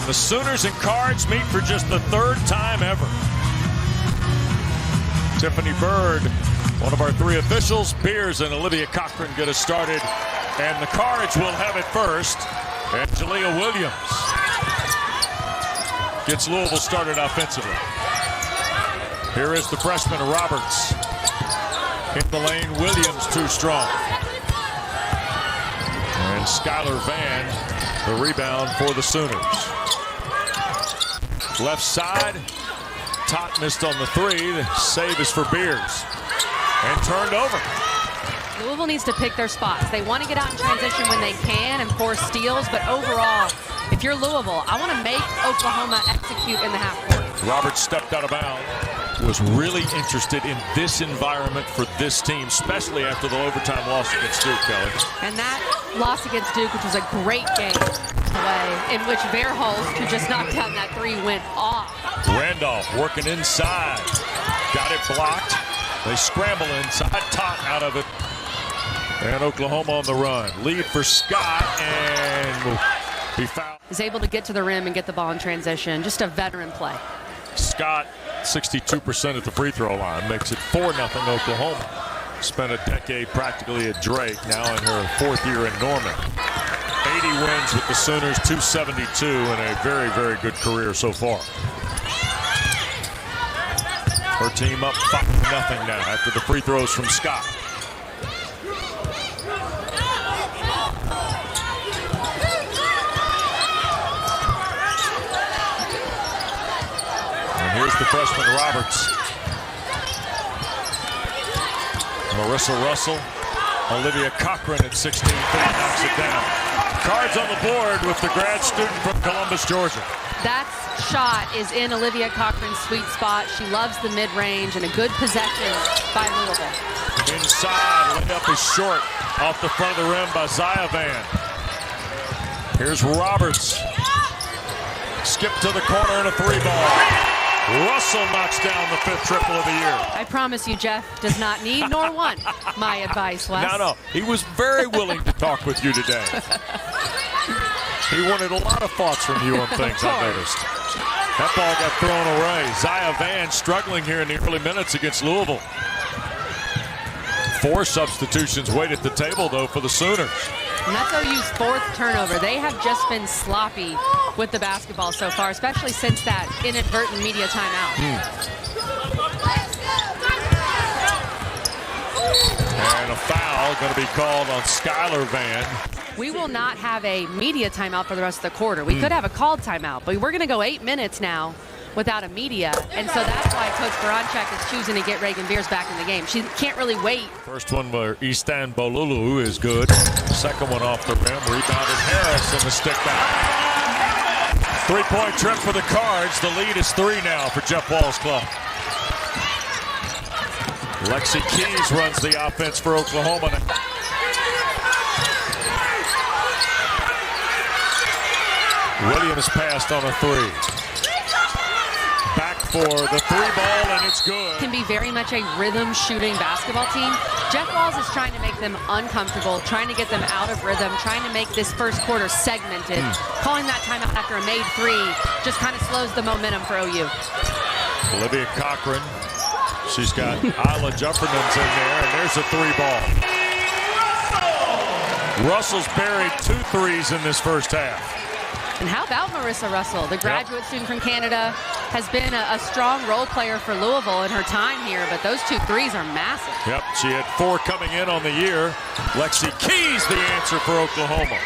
And the Sooners and Cards meet for just the third time ever. Tiffany Bird, one of our three officials. Beers and Olivia Cochran get us started. And the Cards will have it first. And Jalea Williams gets Louisville started offensively. Here is the freshman Roberts. Hit the lane, Williams too strong. And Skylar Vann, the rebound for the Sooners. Left side, Tot missed on the three. The save is for Beers. And turned over. Louisville needs to pick their spots. They want to get out in transition when they can and force steals, but overall, if you're Louisville, I want to make Oklahoma execute in the half court. Roberts stepped out of bounds. Was really interested in this environment for this team, especially after the overtime loss against Duke, Kelly. And that loss against Duke, which was a great game, in which Verhulst, who just knocked down that three, went off. Randolph working inside. Got it blocked. They scramble inside. Tot out of it. And Oklahoma on the run. Lead for Scott, and he fouled. Is able to get to the rim and get the ball in transition. Just a veteran play. Scott, 62% at the free throw line, makes it 4-0 Oklahoma. Spent a decade practically at Drake, now in her fourth year in Norman. 80 wins with the Sooners, 272, and a very, very good career so far. Her team up 5-0 now after the free throws from Scott. Here's the freshman Roberts. Marissa Russell, Olivia Cochran at 16 feet knocks it down. Cards on the board with the grad student from Columbus, Georgia. That shot is in Olivia Cochran's sweet spot. She loves the mid-range and a good possession by Louisville. Inside, layup is short off the front of the rim by Zaya Vann. Here's Roberts. Skip to the corner and a three ball. Russell knocks down the fifth triple of the year. I promise you, Jeff does not need nor want my advice, Wes. No, he was very willing to talk with you today. He wanted a lot of thoughts from you on things, I noticed. That ball got thrown away. Zaya Vann struggling here in the early minutes against Louisville. 4 substitutions wait at the table, though, for the Sooners. And that's OU's 4th turnover. They have just been sloppy with the basketball so far, especially since that inadvertent media timeout. And a foul going to be called on Skylar Vann. We will not have a media timeout for the rest of the quarter. We could have a called timeout, but we're going to go 8 minutes now without a media, and so that's why Coach Baranchak is choosing to get Reagan Beers back in the game. She can't really wait. First one where Istan Bolulu is good. Second one off the rim, rebounded Harris in the stick back. 3-point trip for the Cards. The lead is 3 now for Jeff Wall's club. Lexi Keys runs the offense for Oklahoma. Williams passed on a 3. Back for the 3-ball, and it's good. Can be very much a rhythm shooting basketball team. Jeff Walls is trying to make them uncomfortable, trying to get them out of rhythm, trying to make this first quarter segmented. Calling that timeout after a made 3 just kind of slows the momentum for OU. Olivia Cochran, she's got Isla Jeffernans in there, and there's a 3-ball. Russell's buried 2 threes in this first half. And how about Marissa Russell, the graduate student from Canada, has been a strong role player for Louisville in her time here, but those 2 threes are massive. Yep, she had 4 coming in on the year. Lexi Keys the answer for Oklahoma.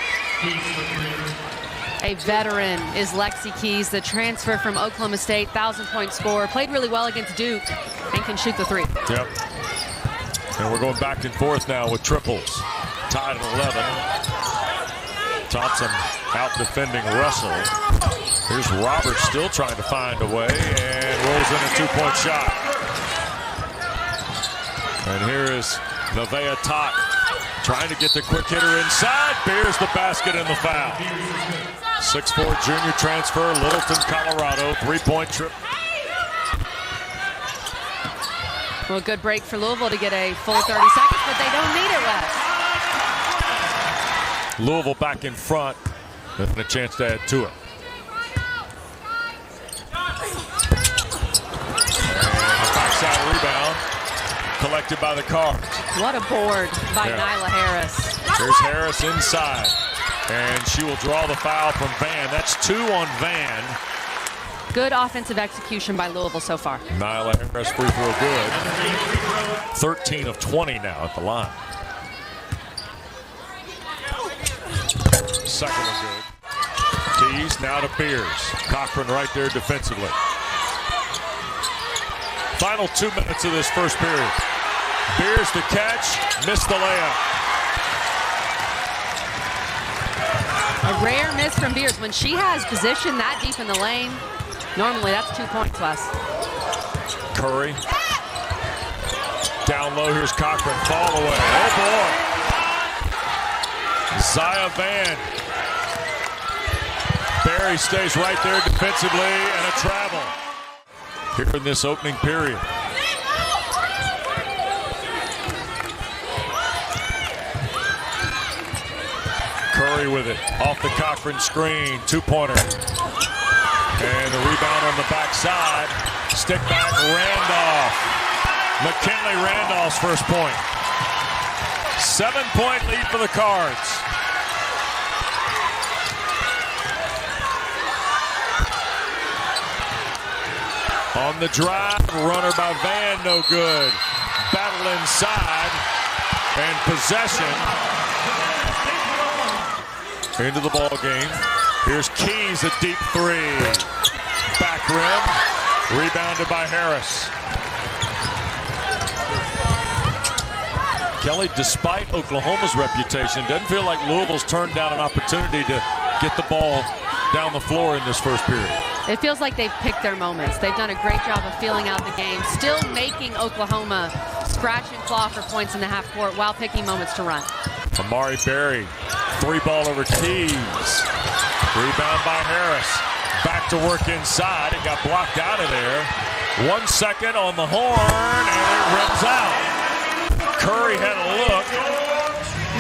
A veteran is Lexi Keys, the transfer from Oklahoma State, 1,000-point scorer, played really well against Duke, and can shoot the 3. Yep. And we're going back and forth now with triples. Tied at 11. Thompson out defending Russell. Here's Roberts still trying to find a way and rolls in a 2-point shot. And here is Nevaeh Tot trying to get the quick hitter inside. Beers the basket and the foul. 6'4" junior transfer, Littleton, Colorado. 3-point trip. Well, good break for Louisville to get a full 30 seconds, but they don't need it, Wes. Louisville back in front and a chance to add to it. selected by the Cards. What a board by Nyla Harris. Here's Harris inside, and she will draw the foul from Van. That's 2 on Van. Good offensive execution by Louisville so far. Nyla Harris free throw good. 13 of 20 now at the line. Second one good. Tees now to Beers. Cochran right there defensively. Final 2 minutes of this first period. Beers the catch, missed the layup. A rare miss from Beers. When she has position that deep in the lane, normally that's 2 points less. Curry. Down low, here's Cochran. Fall away. Oh boy. Zaya Van. Barry stays right there defensively, and a travel here in this opening period. Curry with it, off the Cochran screen, 2-pointer. And the rebound on the backside. Stick back, Randolph. McKinley Randolph's first point. 7-point lead for the Cards. On the drive, runner by Van, no good. Battle inside, and possession into the ball game. Here's Keys, a deep 3. Back rim, rebounded by Harris. Kelly, despite Oklahoma's reputation, doesn't feel like Louisville's turned down an opportunity to get the ball down the floor in this first period. It feels like they've picked their moments. They've done a great job of feeling out the game, still making Oklahoma scratch and claw for points in the half court while picking moments to run. Amari Berry, 3-ball over Keys. Rebound by Harris. Back to work inside. It got blocked out of there. 1 second on the horn, and it rims out. Curry had a look.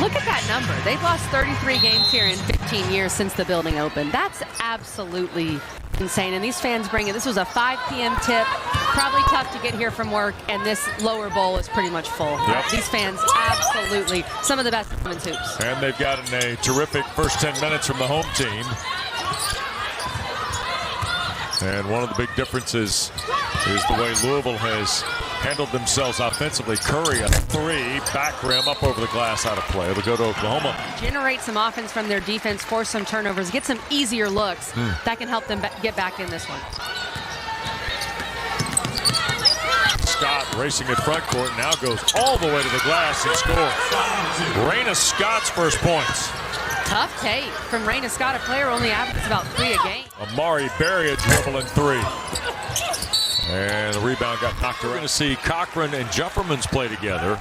Look at that number. They've lost 33 games here in 15 years since the building opened. That's absolutely insane. And these fans bring it. This was a 5 p.m. tip. Probably tough to get here from work, and this lower bowl is pretty much full. Yep. These fans, absolutely some of the best women's hoops. And they've gotten a terrific first 10 minutes from the home team. And one of the big differences is the way Louisville has handled themselves offensively. Curry, a 3, back rim up over the glass, out of play. It'll go to Oklahoma. Generate some offense from their defense, force some turnovers, get some easier looks. That can help them get back in this one. Scott racing at front court, now goes all the way to the glass and scores. Raina Scott's first points. Tough take from Raina Scott, a player only averages about 3 a game. Amari Berry a dribbling 3. And the rebound got knocked around. We're going to see Cochran and Jefferman's play together.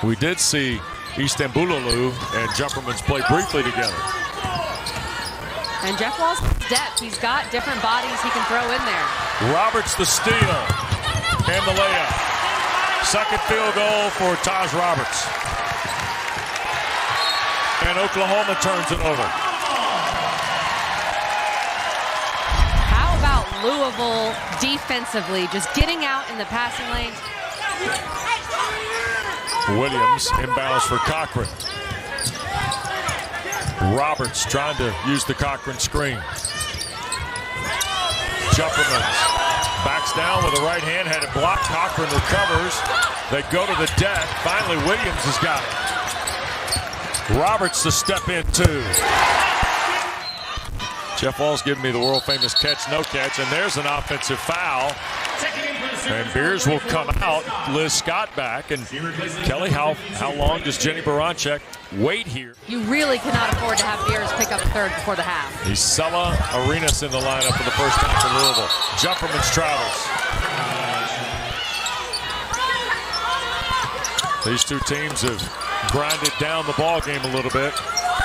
We did see Istanbuloglu and Jefferman's play briefly together. And Jeff Wall's depth. He's got different bodies he can throw in there. Roberts the steal and the layup. Second field goal for Taj Roberts. And Oklahoma turns it over. How about Louisville defensively, just getting out in the passing lanes? Williams inbounds for Cochran. Roberts trying to use the Cochran screen. Jefferman backs down with the right hand, had it blocked. Cochran recovers. They go to the deck. Finally, Williams has got it. Roberts to step in, 2. Jeff Wall's giving me the world-famous catch, no catch, and there's an offensive foul. And Beers will come out. Liz Scott back. And Kelly, how long does Jenny Baranczyk wait here? You really cannot afford to have Beers pick up a third before the half. Isela Arenas in the lineup for the first time for Louisville. Jefferman's travels. These two teams have grinded down the ball game a little bit.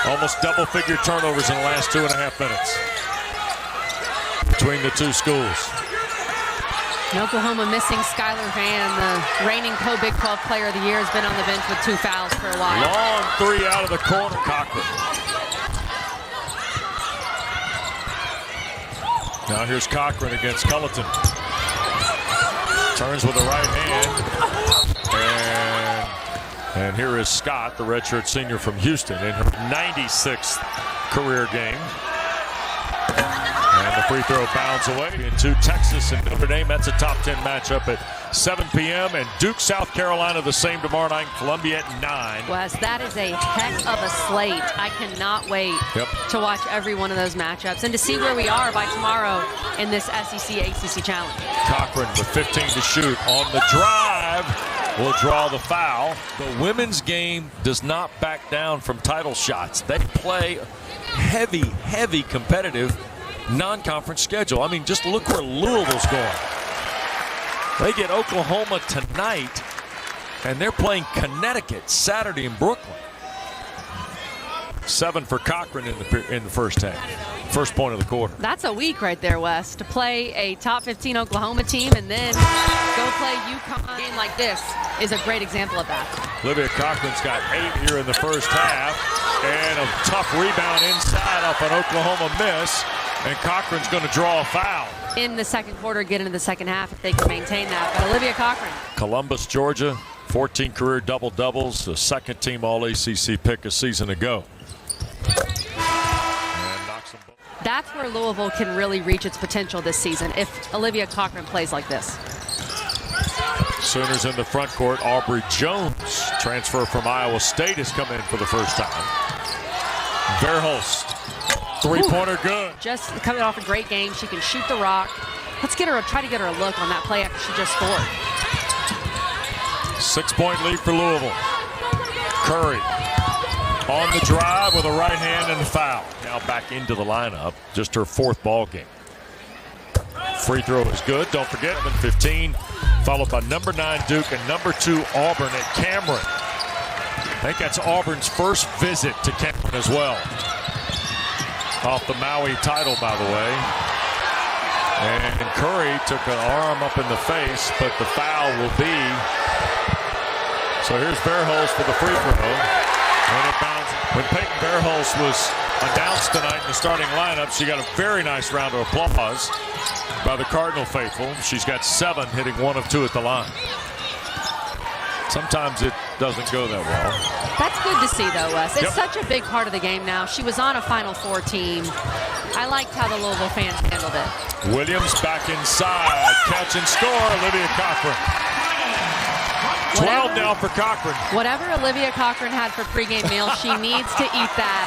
Almost double-figure turnovers in the last 2.5 minutes between the two schools. And Oklahoma missing Skylar Van, the reigning co-Big 12 Player of the Year, has been on the bench with 2 fouls for a while. Long 3 out of the corner, Cochran. Now here's Cochran against Culleton. Turns with the right hand. And here is Scott, the redshirt senior from Houston, in her 96th career game. And the free throw bounds away into Texas and Notre Dame. That's a top 10 matchup at 7 p.m. And Duke, South Carolina, the same tomorrow night. Columbia at 9. Wes, that is a heck of a slate. I cannot wait to watch every one of those matchups and to see where we are by tomorrow in this SEC ACC Challenge. Cochran with 15 to shoot on the drive. Will draw the foul. The women's game does not back down from title shots. They play heavy competitive non-conference schedule. I mean, just look where Louisville's going. They get Oklahoma tonight, and they're playing Connecticut Saturday in Brooklyn. 7 for Cochran in the first half. First point of the quarter. That's a week right there, Wes, to play a top 15 Oklahoma team and then go play UConn. A game like this is a great example of that. Olivia Cochran's got 8 here in the first half, and a tough rebound inside off an Oklahoma miss, and Cochran's going to draw a foul. In the second quarter, get into the second half if they can maintain that. But Olivia Cochran. Columbus, Georgia, 14 career double-doubles, the second team All-ACC pick a season ago. That's where Louisville can really reach its potential this season if Olivia Cochran plays like this. Sooners in the front court. Aubrey Jones, transfer from Iowa State, has come in for the first time. Verhulst, three-pointer good. Just coming off a great game. She can shoot the rock. Let's try to get her a look on that play after she just scored. 6-point lead for Louisville. Curry on the drive with a right hand and a foul. Now back into the lineup, just her 4th ball game. Free throw is good. Don't forget, 15, followed by number 9 Duke and number 2 Auburn at Cameron. I think that's Auburn's first visit to Cameron as well. Off the Maui title, by the way. And Curry took an arm up in the face, but the foul will be. So here's Verhulst for the free throw. And it bounces. When Payton Verhulst was announced tonight in the starting lineup, she got a very nice round of applause by the Cardinal faithful. She's got 7, hitting 1 of 2 at the line. Sometimes it doesn't go that well. That's good to see, though, Wes. It's such a big part of the game now. She was on a Final Four team. I liked how the Louisville fans handled it. Williams back inside. Catch and score, Olivia Cochran. 12 now for Cochran. Whatever Olivia Cochran had for pregame meal, she needs to eat that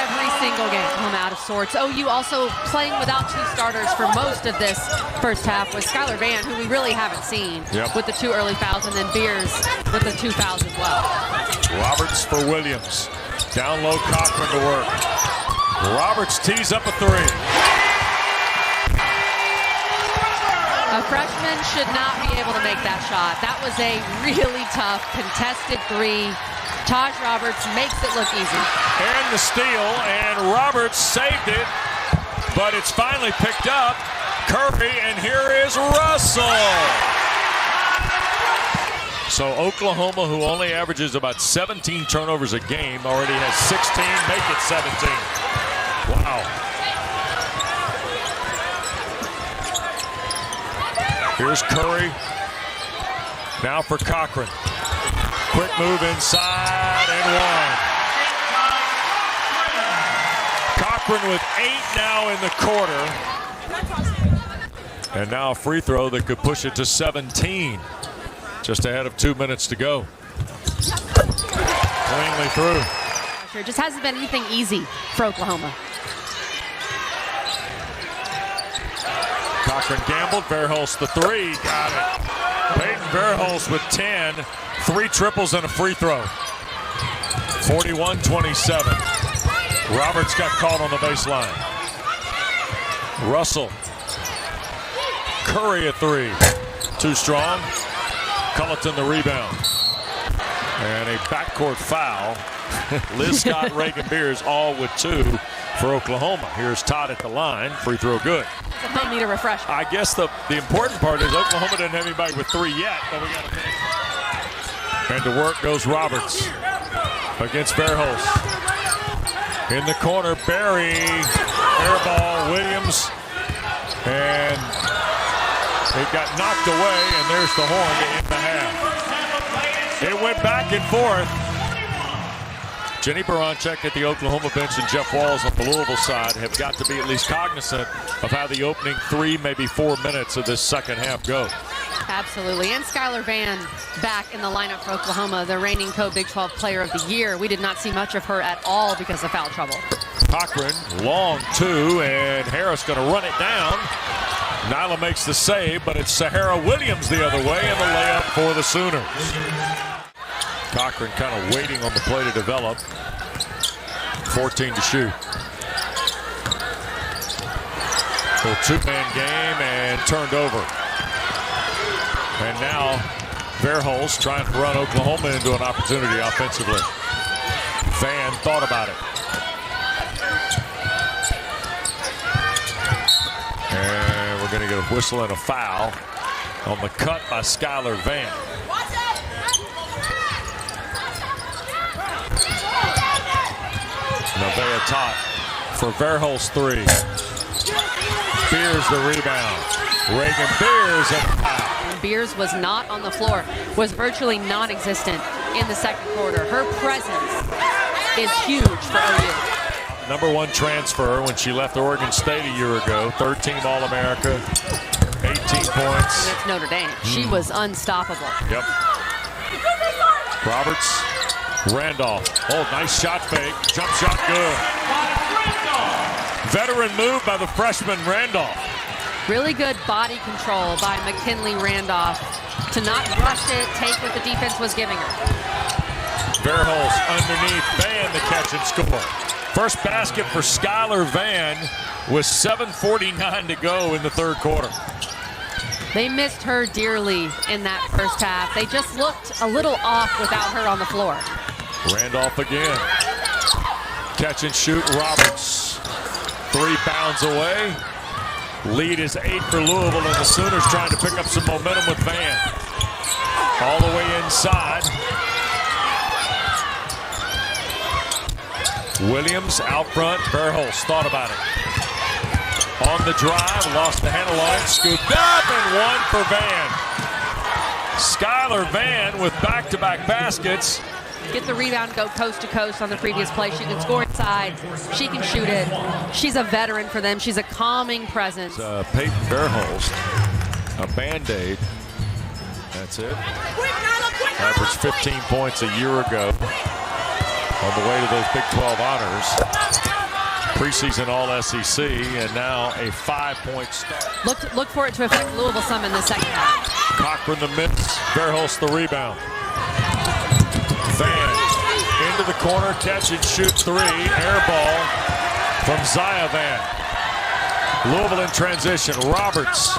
every single game. I'm out of sorts. OU also playing without 2 starters for most of this first half with Skylar Vann, who we really haven't seen with the 2 early fouls, and then Beers with the 2 fouls as well. Roberts for Williams. Down low, Cochran to work. Roberts tees up a 3. A freshman should not be able to make that shot. That was a really tough, contested 3. Taj Roberts makes it look easy. And the steal, and Roberts saved it, but it's finally picked up. Curry, and here is Russell. So Oklahoma, who only averages about 17 turnovers a game, already has 16, make it 17. Wow. Here's Curry. Now for Cochran. Quick move inside and 1. Cochran with 8 now in the quarter. And now a free throw that could push it to 17. Just ahead of 2 minutes to go. Cleanly through. It just hasn't been anything easy for Oklahoma. Cochran gambled. Verhulst the 3. Got it. Payton Verhulst with 10. 3 triples and a free throw. 41-27. Roberts got caught on the baseline. Russell. Curry a 3. Too strong. Culleton the rebound. And a backcourt foul. Liz Scott, Reagan Beers all with 2 for Oklahoma. Here's Todd at the line. Free throw good. They need a refresh. I guess the important part is Oklahoma doesn't have anybody with 3 yet, but we got to finish. And to work goes Roberts against Verhulst. In the corner, Barry. Air ball, Williams. And it It got knocked away, and there's the horn to end the half. It went back and forth. Jenny Baranczyk at the Oklahoma bench and Jeff Walz on the Louisville side have got to be at least cognizant of how the opening 3, maybe 4 minutes of this second half go. Absolutely. And Skylar Vann back in the lineup for Oklahoma, the reigning co-Big 12 Player of the Year. We did not see much of her at all because of foul trouble. Cochran, long 2, and Harris going to run it down. Nyla makes the save, but it's Sahara Williams the other way, and the layup for the Sooners. Cochran kind of waiting on the play to develop. 14 to shoot. Full 2-man game and turned over. And now Verhulst trying to run Oklahoma into an opportunity offensively. Vann thought about it. And we're going to get a whistle and a foul on the cut by Skylar Vann. Nevaeh top for Verhulst 3. Beers the rebound. Reagan Beers at the foul. Beers was not on the floor, was virtually non-existent in the second quarter. Her presence is huge for OU. Number 1 transfer when she left Oregon State a year ago. 3rd-team All-America, 18 points. And it's Notre Dame. She was unstoppable. Yep. Roberts, Randolph. Oh, nice shot fake. Jump shot good. Veteran move by the freshman Randolph. Really good body control by McKinley Randolph to not rush it, take what the defense was giving her. Verhulst underneath Vann, the catch and score. First basket for Skylar Vann with 7:49 to go in the third quarter. They missed her dearly in that first half. They just looked a little off without her on the floor. Randolph again. Catch and shoot, Roberts. 3 bounds away. Lead is 8 for Louisville, and the Sooners trying to pick up some momentum with Vann. All the way inside. Williams out front. Verhulst thought about it. On the drive, lost the handle on it, scooped up, and 1 for Vann. Skylar Vann with back-to-back baskets. Get the rebound, go coast to coast on the previous play. She can score inside. She can shoot it. She's a veteran for them. She's a calming presence. Payton Verhulst, a Band-Aid. That's it. Averaged 15 points a year ago on the way to those Big 12 honors. Preseason All-SEC, and now a 5-point start. Look for it to affect Louisville some in the second half. Cochran the miss, Verhulst the rebound. Vann into the corner, catch and shoot 3. Air ball from Zaya Vann. Louisville in transition. Roberts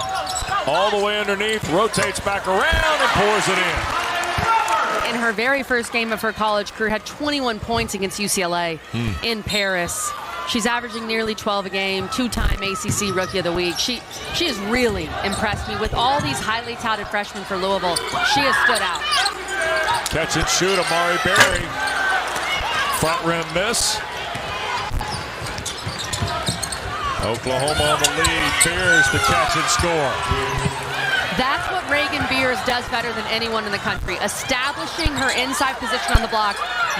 all the way underneath, rotates back around and pours it in. In her very first game of her college career, had 21 points against UCLA in Paris. She's averaging nearly 12 a game, 2-time ACC Rookie of the Week. She has really impressed me. With all these highly touted freshmen for Louisville, she has stood out. Catch and shoot, Amari Berry. Front rim miss. Oklahoma on the lead. Beers the catch and score. That's what Reagan Beers does better than anyone in the country, establishing her inside position on the block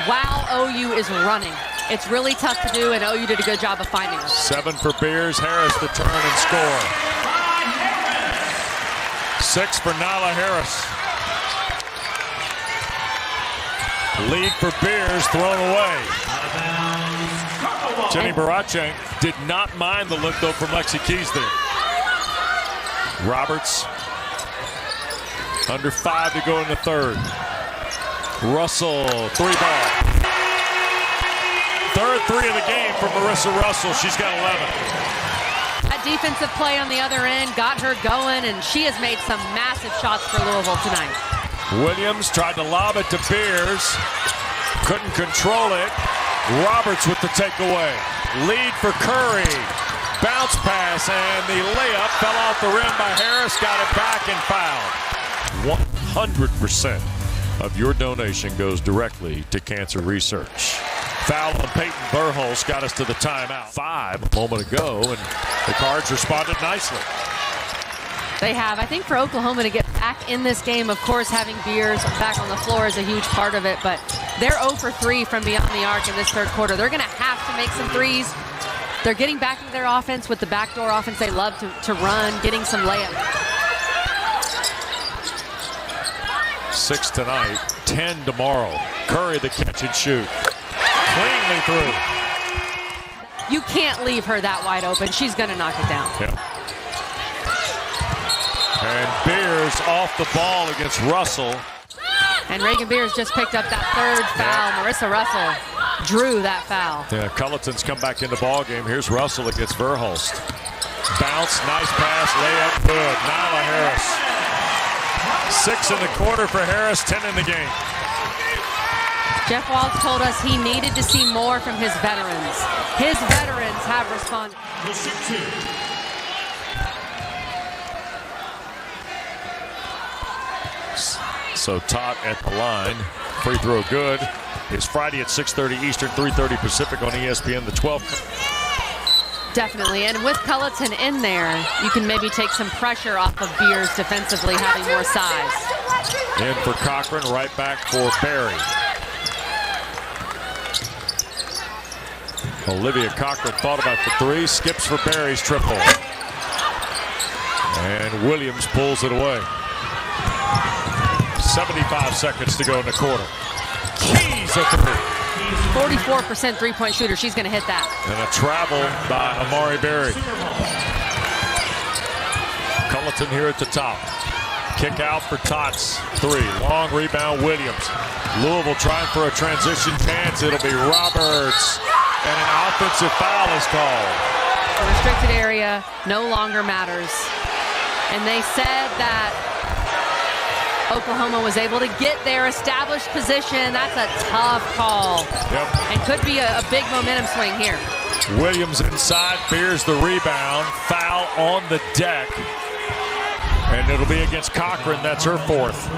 while OU is running. It's really tough to do, and OU did a good job of finding her. 7 for Beers. Harris the turn and score. 6 for Nyla Harris. Lead for Beers thrown away. Jenny Baranczyk did not mind the look, though, from Lexi Keys there. Roberts. Under 5 to go in the third. Russell, 3-ball. Third 3 of the game for Marissa Russell. She's got 11. That defensive play on the other end got her going, and she has made some massive shots for Louisville tonight. Williams tried to lob it to Beers. Couldn't control it. Roberts with the takeaway. Lead for Curry. Bounce pass, and the layup fell off the rim by Harris. Got it back and fouled. 100% of your donation goes directly to cancer research. Foul on Payton Verhulst got us to the timeout. 5 a moment ago, and the Cards responded nicely. They have. I think for Oklahoma to get back in this game, of course, having Beers back on the floor is a huge part of it, but they're 0 for 3 from beyond the arc in this third quarter. They're going to have to make some threes. They're getting back into their offense with the backdoor offense they love to run, getting some layups. 6 tonight, 10 tomorrow. Curry the catch and shoot. Cleanly through. You can't leave her that wide open. She's going to knock it down. Yeah. And Beers off the ball against Russell. And Reagan Beers just picked up that third foul. Marissa Russell drew that foul. Yeah, Culleton's come back in the ball game. Here's Russell against Verhulst. Bounce, nice pass, layup, good. Nyla Harris. 6 in the quarter for Harris, 10 in the game. Jeff Walz told us he needed to see more from his veterans. His veterans have responded. So Tot at the line. Free throw good. It's Friday at 6:30 Eastern, 3:30 Pacific on ESPN, the 12th. Definitely, and with Culleton in there, you can maybe take some pressure off of Beers defensively, having more size. In for Cochran, right back for Barry. Olivia Cochran thought about the three, skips for Barry's triple. And Williams pulls it away. 75 seconds to go in the quarter. Keys at three. 44% three-point shooter. She's going to hit that. And a travel by Amari Berry. Culleton here at the top. Kick out for Tots. Three. Long rebound, Williams. Louisville trying for a transition chance. It'll be Roberts. And an offensive foul is called. The restricted area no longer matters. And they said that Oklahoma was able to get their established position. That's a tough call. Yep. And could be a big momentum swing here. Williams inside, Beers the rebound. Foul on the deck. And it'll be against Cochran. That's her fourth.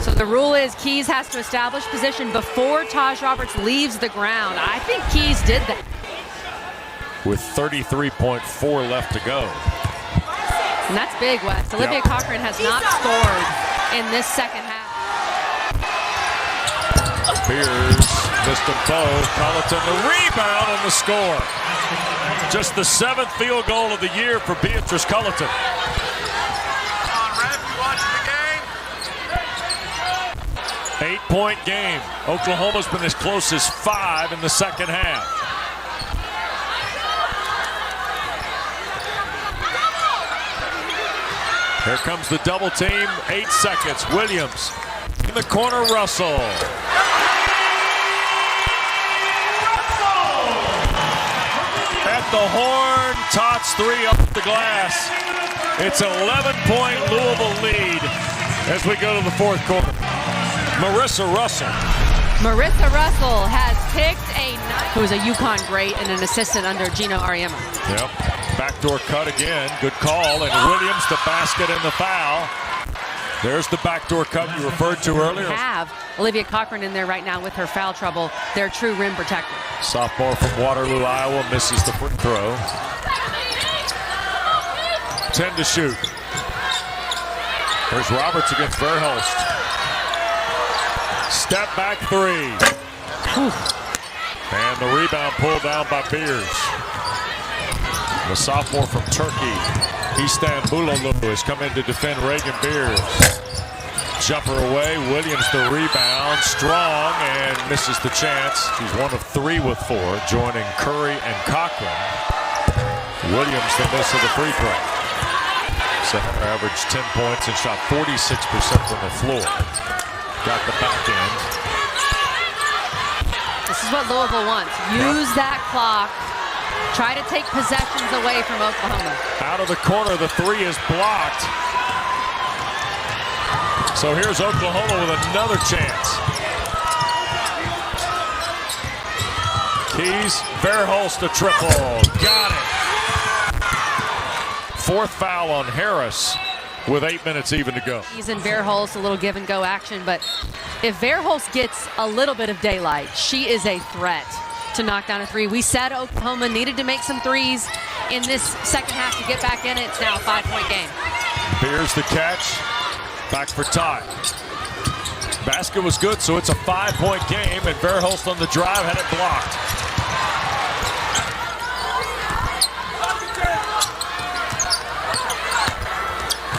So the rule is Keys has to establish position before Taj Roberts leaves the ground. I think Keys did that. With 33.4 left to go. And that's big, Wes. Olivia Cochran has not scored in this second half. Beers missed them both. Culleton the rebound and the score. Just the 7th field goal of the year for Beatrice Culleton. Come on, Ref, you watching the game? 8-point game. Oklahoma's been as close as 5 in the second half. Here comes the double team. 8 seconds. Williams in the corner. Russell. At the horn. Tots 3 up the glass. It's an 11-point Louisville lead as we go to the fourth quarter. Marissa Russell. Marissa Russell has picked who was a UConn great and an assistant under Gino Ariema. Yep. Backdoor cut again. Good call. And Williams the basket and the foul. There's the backdoor cut you referred to earlier. Have Olivia Cochran in there right now with her foul trouble. Their true rim protector. Sophomore from Waterloo, Iowa, misses the free throw. 10 to shoot. There's Roberts against Verhulst. Step back three. Whew. And the rebound pulled down by Beers. The sophomore from Turkey, Istanbuloglu, has come in to defend Reagan Beers. Jumper away, Williams the rebound, strong, and misses the chance. She's 1 of 3 with 4, joining Curry and Cochran. Williams the miss of the free throw. Center averaged 10 points and shot 46% from the floor. Got the back end. This is what Louisville wants. Use that clock. Try to take possessions away from Oklahoma. Out of the corner, the three is blocked. So here's Oklahoma with another chance. Keys, Verhulst a triple. Got it. 4th foul on Harris with 8 minutes even to go. Keys and Verhulst, a little give and go action, but if Verhulst gets a little bit of daylight, she is a threat. to knock down a three. We said Oklahoma needed to make some threes in this second half to get back in it. It's now a 5-point game. Here's the catch. Back for Ty. Basket was good, so it's a 5-point game, and Verhulst on the drive had it blocked.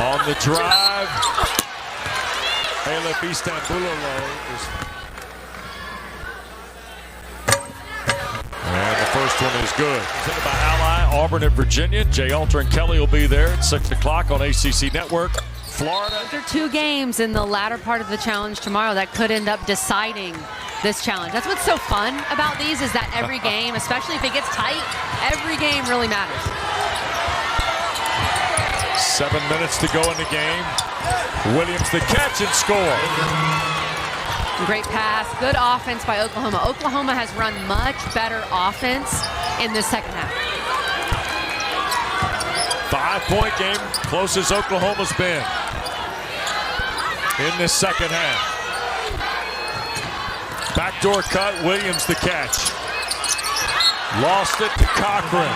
On the drive, Elif Istanbuloglu is. And the first one is good. Presented by Ally, Auburn and Virginia. Jay Alter and Kelly will be there at 6 o'clock on ACC Network. Florida. There are 2 games in the latter part of the challenge tomorrow that could end up deciding this challenge. That's what's so fun about these, is that every game, especially if it gets tight, every game really matters. 7 minutes to go in the game. Williams the catch and score. Great pass, good offense by Oklahoma. Oklahoma has run much better offense in this second half. 5-point game, close as Oklahoma's been in this second half. Backdoor cut, Williams the catch. Lost it to Cochran.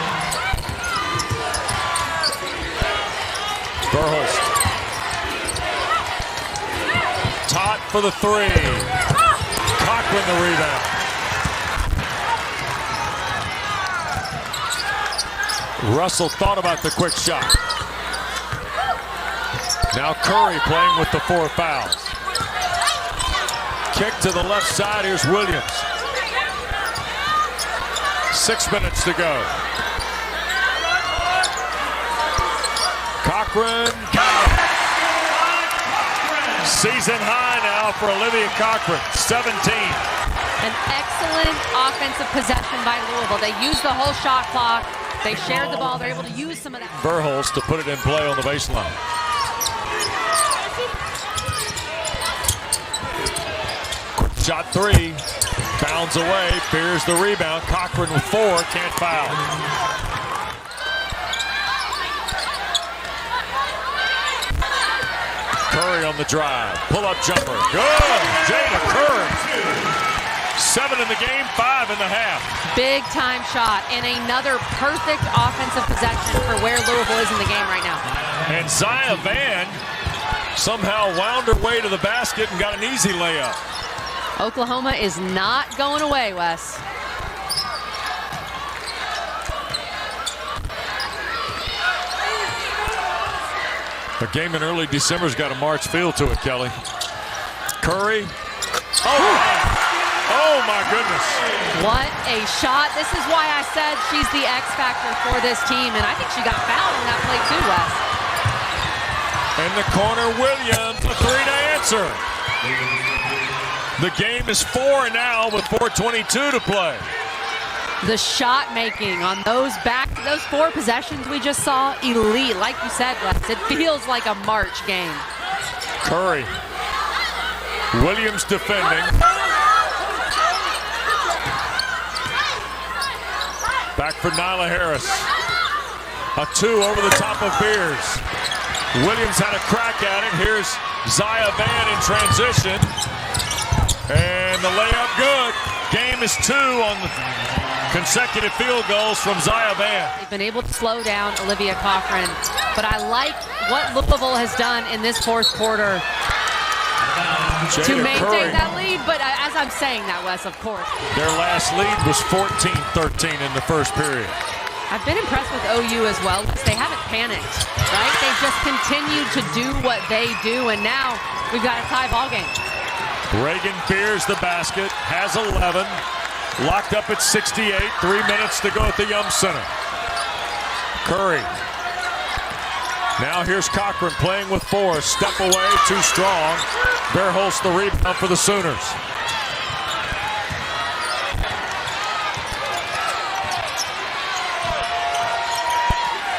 Verhulst. Tot for the three. Cochran the rebound. Russell thought about the quick shot. Now Curry playing with the 4 fouls. Kick to the left side. Here's Williams. 6 minutes to go. Cochran. Season high now for Olivia Cochran. 17. An excellent offensive possession by Louisville. They used the whole shot clock. They shared the ball. They're able to use some of that. Verhulst to put it in play on the baseline. Quick shot 3. Bounds away. Fears the rebound. Cochran with 4. Can't foul. Curry on the drive. Pull-up jumper. Good. Jayla Curry. 7 in the game, 5 in the half. Big time shot and another perfect offensive possession for where Louisville is in the game right now. And Zaya Van somehow wound her way to the basket and got an easy layup. Oklahoma is not going away, Wes. The game in early December's got a March feel to it, Kelly. Curry. Oh my goodness. What a shot. This is why I said she's the X factor for this team, and I think she got fouled on that play too, Wes. In the corner, Williams, a 3 to answer. The game is 4 now with 4:22 to play. The shot making on those 4 possessions we just saw, elite. Like you said, Wes, it feels like a March game. Curry. Williams defending. Back for Nyla Harris. A 2 over the top of Beers. Williams had a crack at it. Here's Zaya Van in transition. And the layup good. Game is 2 on the consecutive field goals from Zaya Van. They've been able to slow down Olivia Cochran, but I like what Louisville has done in this 4th quarter to maintain that lead. But as I'm saying that, Wes, of course. Their last lead was 14-13 in the first period. I've been impressed with OU as well. They haven't panicked, right? They've just continued to do what they do, and now we've got a tie ball game. Reagan Beers the basket, has 11. Locked up at 68, 3 minutes to go at the Yum Center. Curry. Now here's Cochran playing with 4. Step away, too strong. Verhulst the rebound for the Sooners.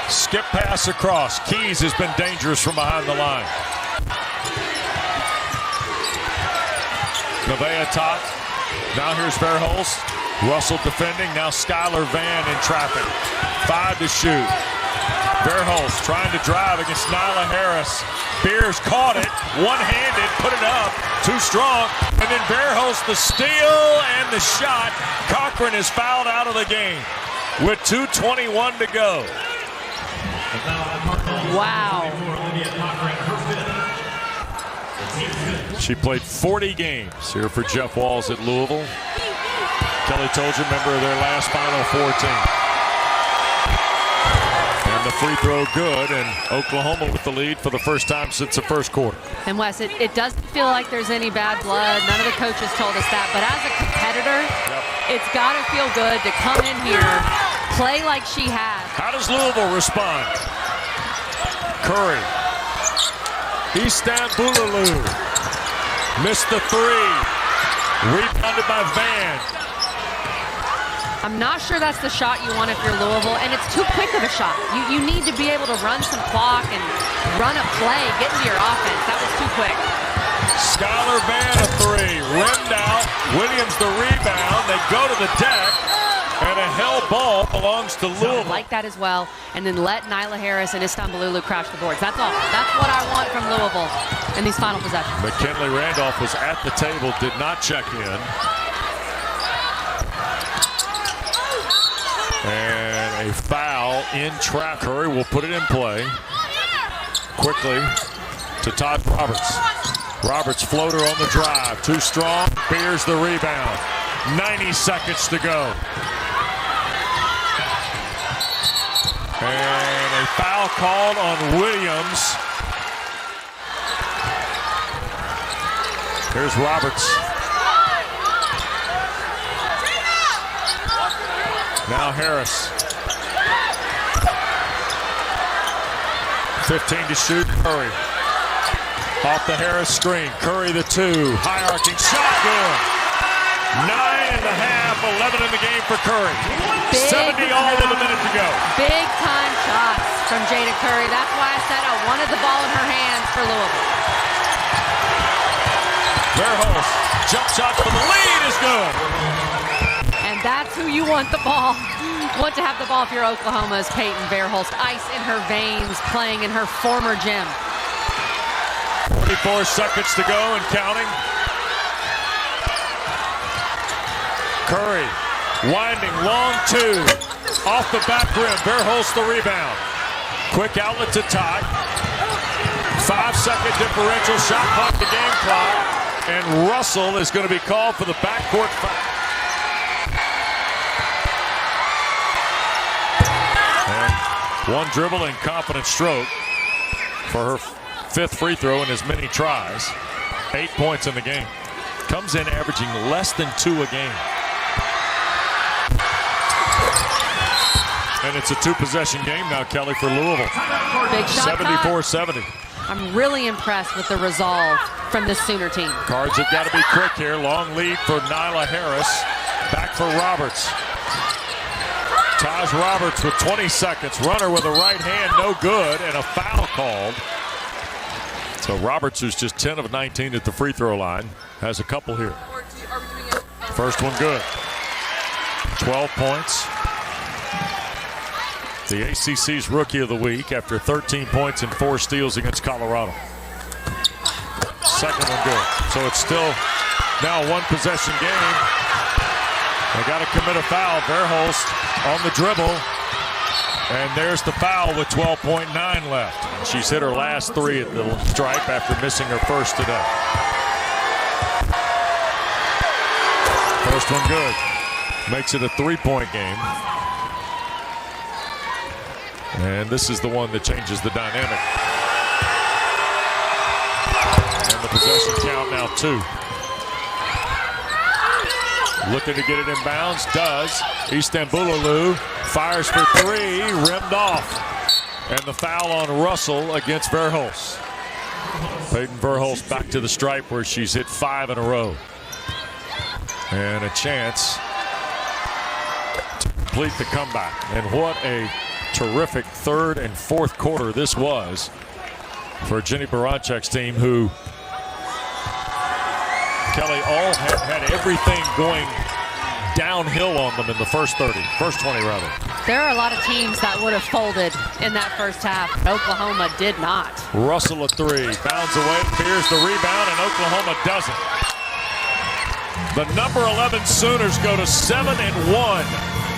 Skip pass across. Keys has been dangerous from behind the line. Nevaeh Tot. Now here's Verhulst trying to drive against Nyla Harris. Beers caught it, one-handed, put it up, too strong. And then Verhulst, the steal and the shot. Cochran is fouled out of the game with 2:21 to go. Wow. She played 40 games here for Jeff Walz at Louisville. Kelly told you, member of their last Final Four team. And the free throw good, and Oklahoma with the lead for the first time since the first quarter. And Wes, it doesn't feel like there's any bad blood. None of the coaches told us that. But as a competitor, it's got to feel good to come in here, play like she has. How does Louisville respond? Curry. Istanbululu. Missed the three. Rebounded by Van. I'm not sure that's the shot you want if you're Louisville, and it's too quick of a shot. You need to be able to run some clock and run a play, get into your offense. That was too quick. Skylar Van, a three. Rimmed out. Williams the rebound. They go to the deck. And a held ball belongs to Louisville. I like that as well. And then let Nyla Harris and Istanbululu crash the boards. That's all. That's what I want from Louisville in these final possessions. McKinley Randolph was at the table, did not check in. And a foul in trap. Curry will put it in play. Quickly to Todd Roberts. Roberts floater on the drive. Too strong. Beers the rebound. 90 seconds to go. And a foul called on Williams. Here's Roberts. Now Harris. 15 to shoot. Curry. Off the Harris screen. Curry the two. High arcing shot. Good. 9.5, 11 in the game for Curry. 70 all with a minute to go. Big time shots from Jada Curry. That's why I said I wanted the ball in her hands for Louisville. Verhulst, jump shot for the lead is good. And that's who you want the ball. Want to have the ball if you're Oklahoma's Payton Verhulst. Ice in her veins, playing in her former gym. 44 seconds to go and counting. Curry, winding, long two. Off the back rim, Verhulst the rebound. Quick outlet to Todd. 5-second differential, shot clock, the game clock. And Russell is going to be called for the backcourt foul. And one dribble and confident stroke for her fifth free throw in as many tries. 8 points in the game. Comes in averaging less than 2 a game. And it's a 2-possession game now, Kelly, for Louisville. Big shot 74-70. I'm really impressed with the resolve from this Sooner team. Cards have got to be quick here. Long lead for Nyla Harris. Back for Roberts. Taj Roberts with 20 seconds. Runner with a right hand, no good, and a foul called. So Roberts, who's just 10 of 19 at the free throw line, has a couple here. First one good. 12 points. The ACC's Rookie of the Week after 13 points and 4 steals against Colorado. Second one good. So it's still now a 1-possession game. They got to commit a foul. Verhulst on the dribble. And there's the foul with 12.9 left. She's hit her last 3 at the stripe after missing her first today. First one good. Makes it a 3-point game. And this is the one that changes the dynamic. And the possession count now 2. Looking to get it in bounds, does. Istanbululu fires for 3, rimmed off. And the foul on Russell against Verhulst. Payton Verhulst back to the stripe where she's hit 5 in a row. And a chance to complete the comeback. And what a terrific third and fourth quarter this was for Jenny Baranczyk's team, who, Kelly, all had everything going downhill on them in the first 20 rather. There are a lot of teams that would have folded in that first half. Oklahoma did not. Russell a three. Bounds away. Fears the rebound, and Oklahoma doesn't. The number 11 Sooners go to 7-1.